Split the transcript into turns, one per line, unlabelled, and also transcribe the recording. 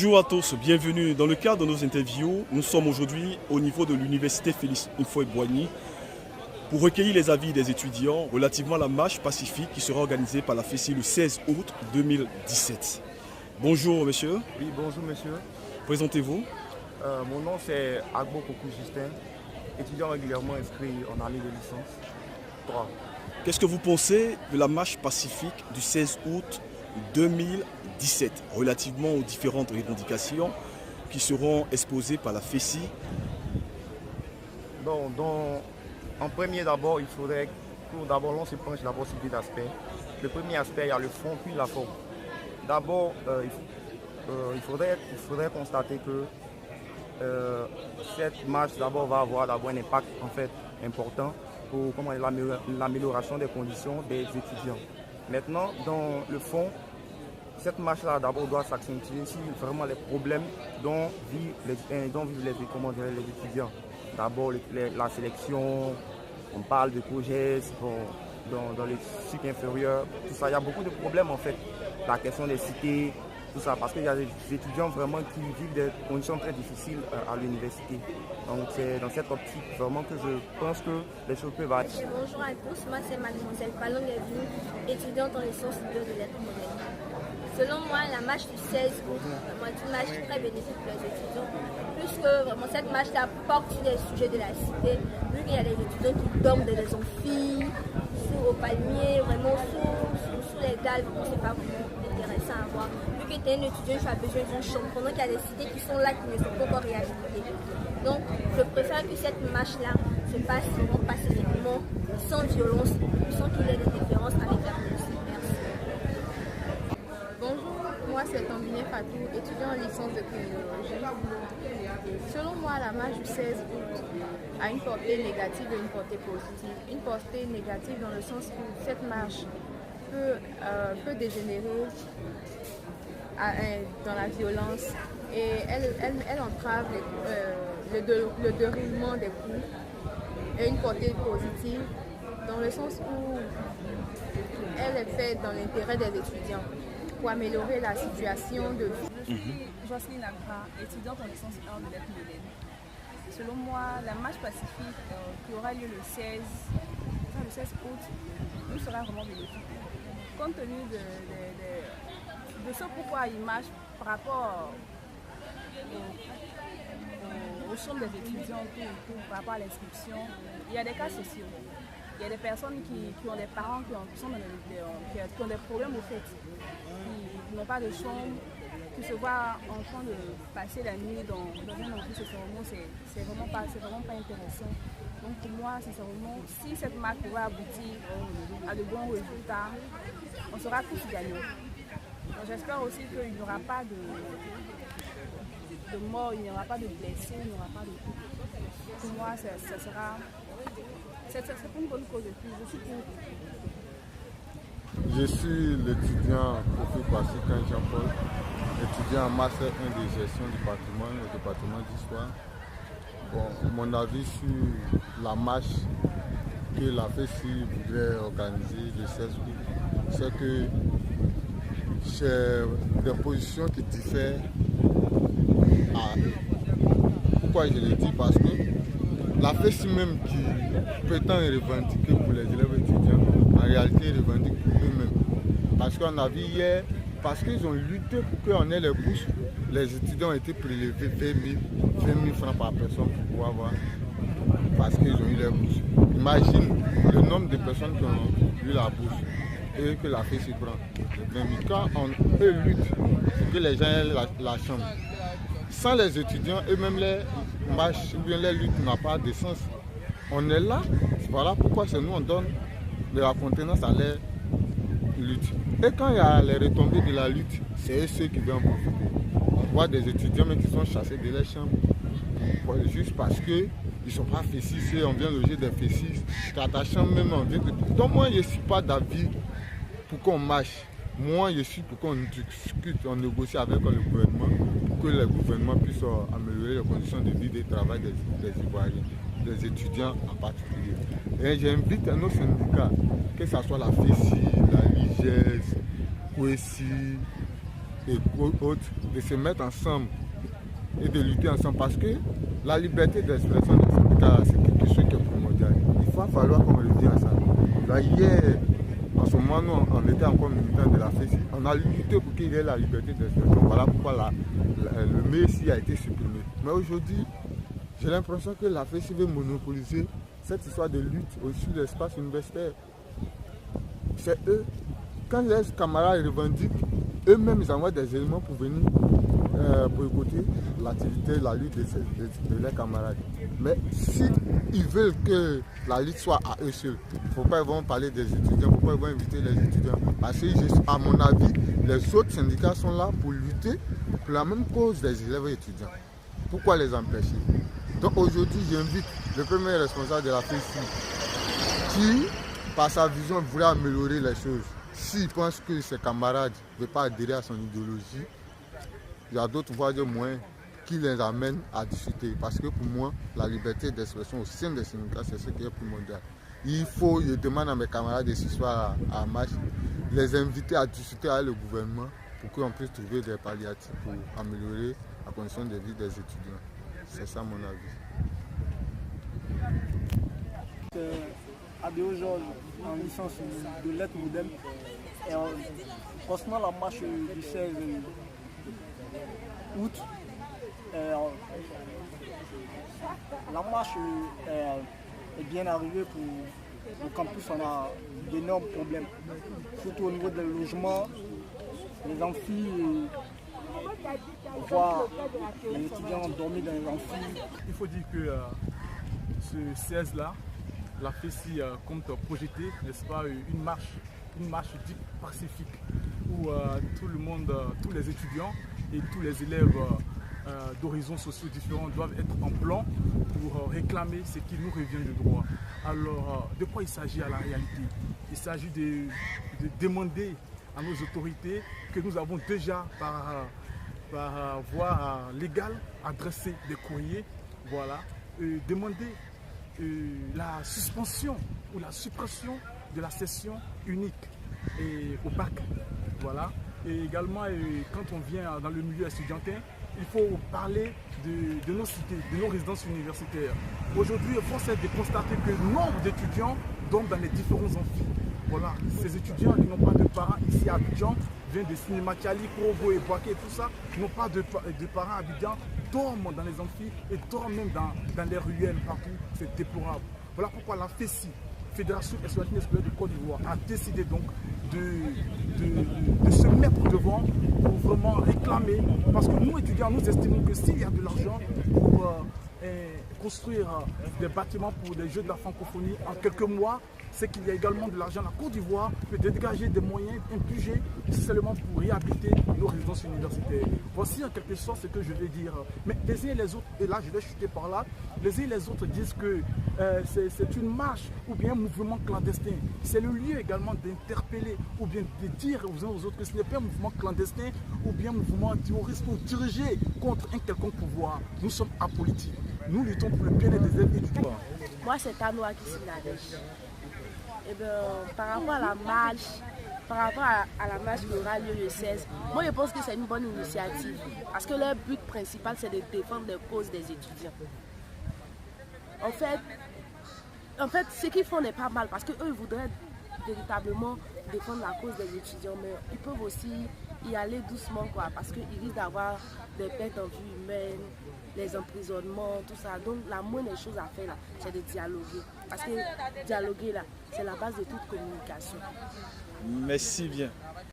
Bonjour à tous, bienvenue. Dans le cadre de nos interviews, nous sommes aujourd'hui au niveau de l'université Félix Houphouët-Boigny pour recueillir les avis des étudiants relativement à la marche pacifique qui sera organisée par la FESI le 16 août 2017. Bonjour monsieur.
Oui, bonjour monsieur.
Présentez-vous.
Mon nom c'est Agbo Kokou Justin, étudiant régulièrement inscrit en année de licence 3.
Qu'est-ce que vous pensez de la marche pacifique du 16 août 2017 relativement aux différentes revendications qui seront exposées par la FESI?
En premier d'abord, il faudrait que d'abord l'on se penche d'abord sur deux aspects. Le premier aspect, il y a le fond puis la forme. D'abord, il faudrait constater que cette marche d'abord va avoir un impact en fait important pour l'amélioration des conditions des étudiants. Maintenant, dans le fond, cette marche-là d'abord doit s'accentuer sur vraiment les problèmes dont vivent les étudiants. D'abord la sélection, on parle de projets dans les cycles inférieurs, tout ça. Il y a beaucoup de problèmes en fait. La question des cités, tout ça, parce qu'il y a des étudiants vraiment qui vivent des conditions très difficiles à l'université. Donc c'est dans cette optique vraiment que je pense que les choses peuvent aller.
Bonjour à tous, moi c'est mademoiselle Palon Gavin, étudiante en licence 2 de lettres modernes. Selon moi, la marche du 16 août est une marche très bénéfique pour les étudiants, puisque vraiment cette marche-là porte sur les sujets de la cité, vu qu'il y a des étudiants qui dorment dans les amphis, au palmier, vraiment sous les dalles, c'est pas vraiment intéressant à voir. Vu que tu es un étudiant, tu as besoin d'une chambre, pendant qu'il y a des cités qui sont là, qui ne sont pas encore réhabilitées. Donc, je préfère que cette marche-là se passe vraiment pacifiquement, sans violence, sans qu'il y ait des différences avec la police. Merci.
Bonjour, moi c'est Tambiné Fatou, étudiant en licence de criminologie. Selon moi, la marche du 16 août a une portée négative et une portée positive. Une portée négative dans le sens où cette marche peut dégénérer dans la violence et elle entrave le déroulement des cours, et une portée positive dans le sens où elle est faite dans l'intérêt des étudiants pour améliorer la situation de vie.
Jocelyne Agra, étudiante en licence 1 de lettres modernes. Selon moi, la marche pacifique qui aura lieu le 16 août nous sera vraiment bénéfique. Compte tenu de ce pourquoi il marche par rapport aux chambres des étudiants, par rapport à l'inscription, il y a des cas sociaux. Il y a des personnes qui ont des parents qui ont des problèmes au fait, qui n'ont pas de chambre, qui se voient en train de passer la nuit dans un amphi, c'est vraiment pas intéressant. Donc pour moi, sincèrement, si cette marche pourrait aboutir à de bons résultats, on sera tous gagnants. J'espère aussi qu'il n'y aura pas de morts, il n'y aura pas de blessés, il n'y aura pas de tout. Pour moi, c'est une bonne cause de plus.
Je suis l'étudiant Kofi Kwasi Jean-Paul, étudiant en master 1 de gestion du patrimoine, au département d'histoire. Bon, mon avis sur la marche que la FESI voudrait organiser le 16 août, c'est que c'est des positions qui diffèrent. Pourquoi je le dis? Parce que la FESI même qui prétend revendiquer pour les élèves étudiants, en réalité revendique pour eux-mêmes. Parce qu'on a vu hier, parce qu'ils ont lutté pour qu'on ait les bourses, les étudiants ont été prélevés 20 000 francs par personne pour pouvoir avoir, parce qu'ils ont eu les bourses. Imagine le nombre de personnes qui ont eu la bourse et que la FESI prend. Quand eux luttent pour que les gens aient la chambre, sans les étudiants et même les marches ou bien les luttes n'ont pas de sens. On est là, voilà pourquoi c'est nous on donne de la contenance à les luttes. Et quand il y a les retombées de la lutte, c'est ceux qui vont en profiter. On voit des étudiants même qui sont chassés de leur chambre juste parce qu'ils ne sont pas fessistes, on vient loger des fessistes. Dans ta chambre même on vient de... Donc moi je ne suis pas d'avis pour qu'on marche. Moi, je suis pour qu'on discute, on négocie avec le gouvernement pour que le gouvernement puisse améliorer les conditions de vie et de travail des Ivoiriens, des étudiants en particulier. Et j'invite nos syndicats, que ce soit la FESI, la LIGES, COESI, et autres, de se mettre ensemble et de lutter ensemble parce que la liberté d'expression des syndicats, c'est quelque chose qui est primordial. Il va falloir qu'on revienne à ça. Là, hier, en ce moment, nous, on était encore militants de la FESI. On a lutté pour qu'il y ait la liberté d'expression. Voilà pourquoi le MESI a été supprimé. Mais aujourd'hui, j'ai l'impression que la FESI veut monopoliser cette histoire de lutte au-dessus de l'espace universitaire. C'est eux. Quand les camarades revendiquent, eux-mêmes ils envoient des éléments pour venir boycotter l'activité, la lutte de leurs camarades. Mais s'ils veulent que la lutte soit à eux seuls, il ne faut pas ils vont parler des étudiants, il ne faut pas ils vont inviter les étudiants. Parce que, à mon avis, les autres syndicats sont là pour lutter pour la même cause des élèves et étudiants. Pourquoi les empêcher? Donc aujourd'hui, j'invite le premier responsable de la FESI qui, par sa vision, voulait améliorer les choses. S'il pense que ses camarades ne veulent pas adhérer à son idéologie, il y a d'autres voies de moyens qui les amènent à discuter. Parce que pour moi, la liberté d'expression au sein des syndicats, c'est ce qui est primordial. Je demande à mes camarades de ce soir à marche, les inviter à discuter avec le gouvernement pour qu'on puisse trouver des palliatifs pour améliorer la condition de vie des étudiants. C'est ça mon avis.
Adéo Georges, en licence de lettres modernes. Concernant la marche du 16 août, la marche est bien arrivée pour le campus. On a d'énormes problèmes, surtout au niveau des logements, les amphis. On voit les étudiants dormir dans les amphis.
Il faut dire que ce 16-là, la FESI compte projeter, n'est-ce pas, une marche dite pacifique où tout le monde, tous les étudiants et tous les élèves d'horizons sociaux différents doivent être en plan pour réclamer ce qui nous revient de droit. Alors, de quoi il s'agit à la réalité? Il s'agit de demander à nos autorités que nous avons déjà par voie légale adressé des courriers, voilà, demander la suspension ou la suppression de la session unique et au bac. Voilà. Et également, quand on vient dans le milieu estudiantin, il faut parler de nos cités, de nos résidences universitaires. Aujourd'hui, force est de constater que nombre d'étudiants dorment dans les différents amphis. Voilà. Ces étudiants qui n'ont pas de parents ici à Abidjan, viennent de Sinématiali, Korogo et Boaké et tout ça, qui n'ont pas de parents à Abidjan, dorment dans les amphis et dorment même dans les ruelles partout. C'est déplorable. Voilà pourquoi la FESI, Fédération estudiantine scolaire de Côte d'Ivoire, a décidé donc de se mettre devant pour vraiment réclamer. Parce que nous, étudiants, nous estimons que s'il y a de l'argent pour construire des bâtiments pour des Jeux de la francophonie en quelques mois, c'est qu'il y a également de l'argent. La Côte d'Ivoire peut dégager des moyens, un budget, seulement pour réhabiliter nos résidences universitaires. Voici en quelque sorte ce que je vais dire. Mais les uns et les autres, et là je vais chuter par là, les uns et les autres disent que c'est une marche ou bien un mouvement clandestin. C'est le lieu également d'interpeller ou bien de dire aux uns aux autres que ce n'est pas un mouvement clandestin ou bien un mouvement terroriste ou dirigé contre un quelconque pouvoir. Nous sommes apolitiques. Nous luttons pour le bien-être des élèves étudiants.
Moi, c'est Tanoa qui s'y nadège. Et bien, par rapport à la marche, qui aura lieu le 16, moi je pense que c'est une bonne initiative. Parce que leur but principal, c'est de défendre les causes des étudiants. En fait, ce qu'ils font n'est pas mal parce qu'eux, ils voudraient véritablement défendre la cause des étudiants, mais ils peuvent aussi y aller doucement, quoi, parce qu'ils risquent d'avoir des pertes en vie humaine, les emprisonnements, tout ça. Donc la moindre des choses à faire là, c'est de dialoguer. Parce que dialoguer là, c'est la base de toute communication.
Merci bien.